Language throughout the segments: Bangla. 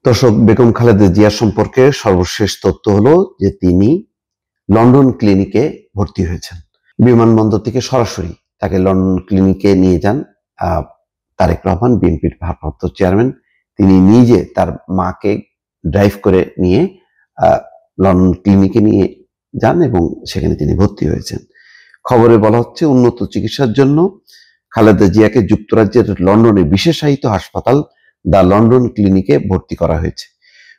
দর্শক, বেগম খালেদা জিয়া সম্পর্কে সর্বশেষ তথ্য হলো যে তিনি লন্ডন ক্লিনিকে ভর্তি হয়েছেন। বিমানবন্দর থেকে সরাসরি তাকে লন্ডন ক্লিনিকে নিয়ে যান তারেক রহমান, বিএনপির ভারপ্রাপ্ত চেয়ারম্যান। তিনি নিজে তার মাকে ড্রাইভ করে নিয়ে লন্ডন ক্লিনিকে নিয়ে যান এবং সেখানে তিনি ভর্তি হয়েছেন। খবরে বলা হচ্ছে, উন্নত চিকিৎসার জন্য খালেদা জিয়াকে যুক্তরাজ্যের লন্ডনে বিশেষায়িত হাসপাতাল দ্য লন্ডন ক্লিনিকে ভর্তি করা হয়েছে।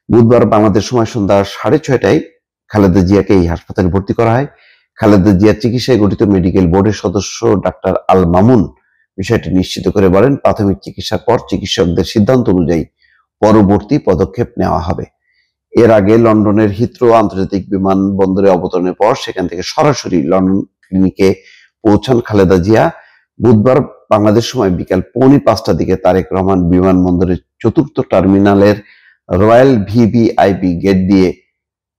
বুধবার বাংলাদেশ সময় সন্ধ্যা 6:30টায় খালেদা জিয়াকে এই হাসপাতালে ভর্তি করা হয়। খালেদা জিয়ার চিকিৎসায় গঠিত মেডিকেল বোর্ডের সদস্য ডাক্তার আল মামুন বিষয়টি নিশ্চিত করে বলেন, প্রাথমিক চিকিৎসার পর চিকিৎসকদের সিদ্ধান্ত অনুযায়ী পরবর্তী পদক্ষেপ নেওয়া হবে। এর আগে লন্ডনের হিথ্রো আন্তর্জাতিক বিমানবন্দরে অবতরণের পর সেখান থেকে সরাসরি লন্ডন ক্লিনিকে পৌঁছান খালেদা জিয়া। বুধবার বাংলাদেশ সময় বিকাল 4:45টার দিকে তারেক রহমান বিমানবন্দরের চতুর্থ টার্মিনালের রয়্যাল ভিভিআইপি গেট দিয়ে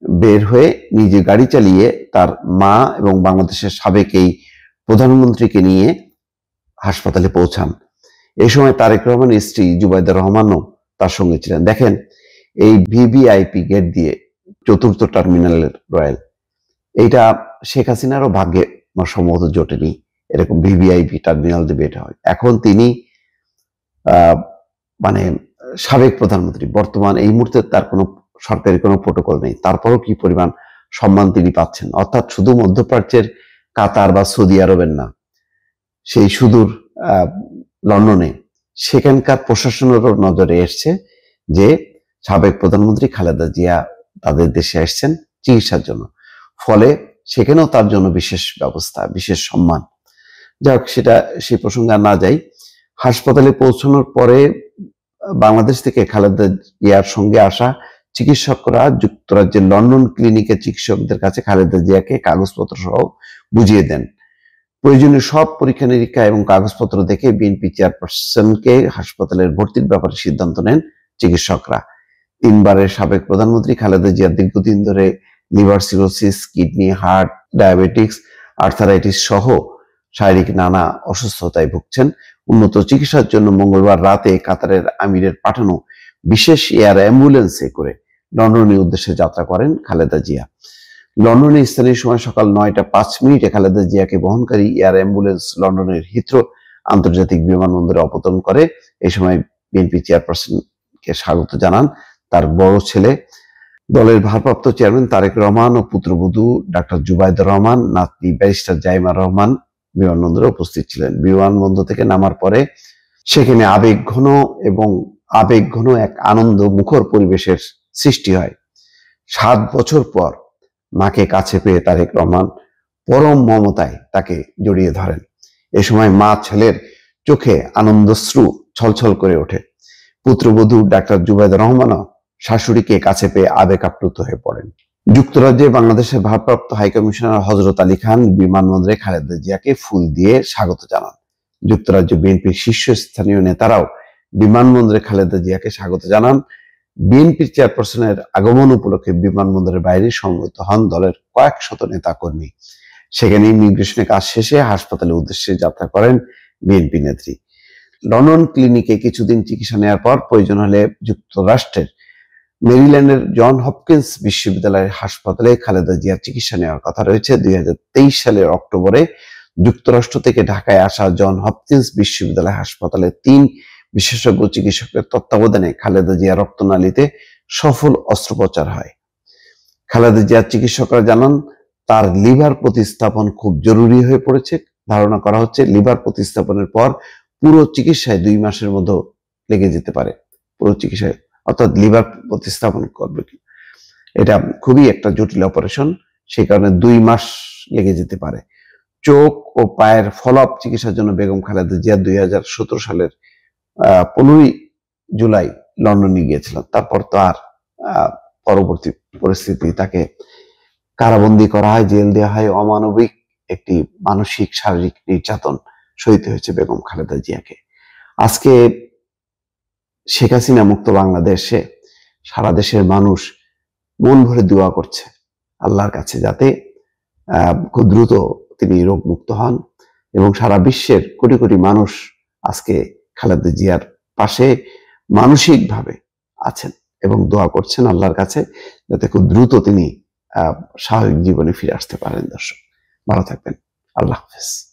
বের হয়ে নিজে গাড়ি চালিয়ে তার মা এবং বাংলাদেশের সাবেক এই প্রধানমন্ত্রীকে নিয়ে হাসপাতালে পৌঁছান। এই সময় তারেক রহমানের স্ত্রী জুবাইদা রহমানও তার সঙ্গে ছিলেন। দেখেন, এই ভিভিআইপি গেট দিয়ে চতুর্থ টার্মিনালের রয়্যাল, এইটা শেখ হাসিনারও ভাগ্যে সম্ভবত জোটেনি এরকম ভিভিআইপি টার্মিনাল দিয়ে বের হয়। এখন তিনি মানে সাবেক প্রধানমন্ত্রী, বর্তমান এই মুহূর্তে তার কোনো সরকারি কোনো প্রোটোকল নেই, তারপরও কি পরিমাণ সম্মান তিনি পাচ্ছেন। অর্থাৎ শুধু মধ্যপ্রাচ্যের কাতার বা সৌদি আরবের না, সেই সুদূর লন্ডনে সেখানকার প্রশাসনেরও নজরে এসছে যে সাবেক প্রধানমন্ত্রী খালেদা জিয়া তাদের দেশে আসছেন চিকিৎসার জন্য। ফলে সেখানেও তার জন্য বিশেষ ব্যবস্থা, বিশেষ সম্মান। যাক, সেটা সেই প্রসঙ্গে না যাই। হাসপাতালে পৌঁছানোর পরে বাংলাদেশ থেকে খালেদা জিয়ার সঙ্গে আসা চিকিৎসকরা যুক্তরাজ্যের লন্ডন ক্লিনিকের চিকিৎসকদের কাছে খালেদা জিয়াকে কাগজপত্র সহ বুঝিয়ে দেন। প্রয়োজনীয় সব পরীক্ষা নিরীক্ষা এবং কাগজপত্র দেখে বিএনপি চেয়ারপারসনকে হাসপাতালের ভর্তির ব্যাপারে সিদ্ধান্ত নেন চিকিৎসকরা। 3বারের সাবেক প্রধানমন্ত্রী খালেদা জিয়া দীর্ঘদিন ধরে liver cirrhosis, kidney, heart, diabetics, arthritis সহ শারীরিক নানা অসুস্থতায় ভুগছেন। উন্নত চিকিৎসার জন্য মঙ্গলবার রাতে কাতারের আমিরের পাঠানো বিশেষ এয়ার অ্যাম্বুলেন্সে করে লন্ডনের উদ্দেশ্যে যাত্রা করেন খালেদা জিয়া। লন্ডনে স্থানীয় সময় সকাল 9:05 খালেদা জিয়াকে বহনকারী এয়ার অ্যাম্বুলেন্স লন্ডনের হিথ্রো আন্তর্জাতিক বিমানবন্দরে অবতরণ করে। এই সময় বিএনপি চেয়ারপারসনকে স্বাগত জানান তার বড় ছেলে, দলের ভারপ্রাপ্ত চেয়ারম্যান তারেক রহমান ও পুত্রবধূ ডাক্তার জুবাইদা রহমান, নাতনি ব্যারিস্টার জাইমা রহমান বিমানবন্দরে উপস্থিত ছিলেন। বিমানবন্দর থেকে নামার পরে সেখানে আবেগঘন এক আনন্দ মুখর পরিবেশের সৃষ্টি হয়। 7 বছর পর মাকে কাছে পেয়ে তারেক রহমান পরম মমতায় তাকে জড়িয়ে ধরেন। এ সময় মা ছেলের চোখে আনন্দশ্রু ছলছল করে ওঠে। পুত্রবধূ ডাক্তার জুবাইদা রহমানও শাশুড়িকে কাছে পেয়ে আবেগ আপ্লুত হয়ে পড়েন। যুক্তরাজ্যে বাংলাদেশের ভারপ্রাপ্ত হাইকমিশনার হযরত আলী খান বিমানবন্দরে খালেদা জিয়াকে ফুল দিয়ে স্বাগত জানান। যুক্তরাজ্য বিএনপির শীর্ষস্থানীয় নেতারাও বিমানবন্দরে খালেদা জিয়াকে স্বাগত জানান। বিএনপির চেয়ারপারসনের আগমন উপলক্ষে বিমানবন্দরের বাইরে সমবেত হন দলের কয়েক শত নেতা কর্মী। সেখানে ইমিগ্রেশনের কাজ শেষে হাসপাতালের উদ্দেশ্যে যাত্রা করেন বিএনপি নেত্রী। লন্ডন ক্লিনিকে কিছুদিন চিকিৎসা নেওয়ার পর প্রয়োজন হলে যুক্তরাষ্ট্রের মেরিল্যান্ডের জন হপকিন্স বিশ্ববিদ্যালয়ের হাসপাতালে খালেদা জিয়ার চিকিৎসা নেওয়ার কথা রয়েছে। 2023 সালের অক্টোবরে যুক্তরাষ্ট্র থেকে ঢাকায় আসা জন হপকিন্স বিশ্ববিদ্যালয় হাসপাতালে 3 বিশেষজ্ঞ চিকিৎসকের তত্ত্বাবধানে খালেদা জিয়ার রক্তনালীতে সফল অস্ত্রোপচার হয়। খালেদা জিয়ার চিকিৎসকরা জানান, তার লিভার প্রতিস্থাপন খুব জরুরি হয়ে পড়েছে। ধারণা করা হচ্ছে লিভার প্রতিস্থাপনের পর পুরো চিকিৎসায় 2 মাসের মধ্যে লেগে যেতে পারে। পুরো চিকিৎসায় অর্থাৎ লিভার প্রতিস্থাপন করবে, এটা খুবই একটা জটিল অপারেশন, সেই কারণে 2 মাস লেগে যেতে পারে। চোখ ও পায়ের ফলো আপ চিকিৎসার জন্য বেগম খালেদা জিয়া 2017 সালের 15 জুলাই লন্ডনে গিয়েছিলেন। তারপর তো আর পরবর্তী পরিস্থিতি, তাকে কারাবন্দী করা হয়, জেল দেওয়া হয়, অমানবিক একটি মানসিক শারীরিক নির্যাতন সইতে হয়েছে বেগম খালেদা জিয়াকে। আজকে শেখ হাসিনা মুক্ত বাংলাদেশে সারা দেশের মানুষ মন ভরে দোয়া করছে আল্লাহর কাছে, যাতে খুব দ্রুত তিনি রোগ মুক্ত হন এবং সারা বিশ্বের কোটি কোটি মানুষ আজকে খালেদা জিয়ার পাশে মানসিকভাবে আছেন এবং দোয়া করছেন আল্লাহর কাছে যাতে খুব দ্রুত তিনি স্বাভাবিক জীবনে ফিরে আসতে পারেন। দর্শক, ভালো থাকবেন। আল্লাহ হাফেজ।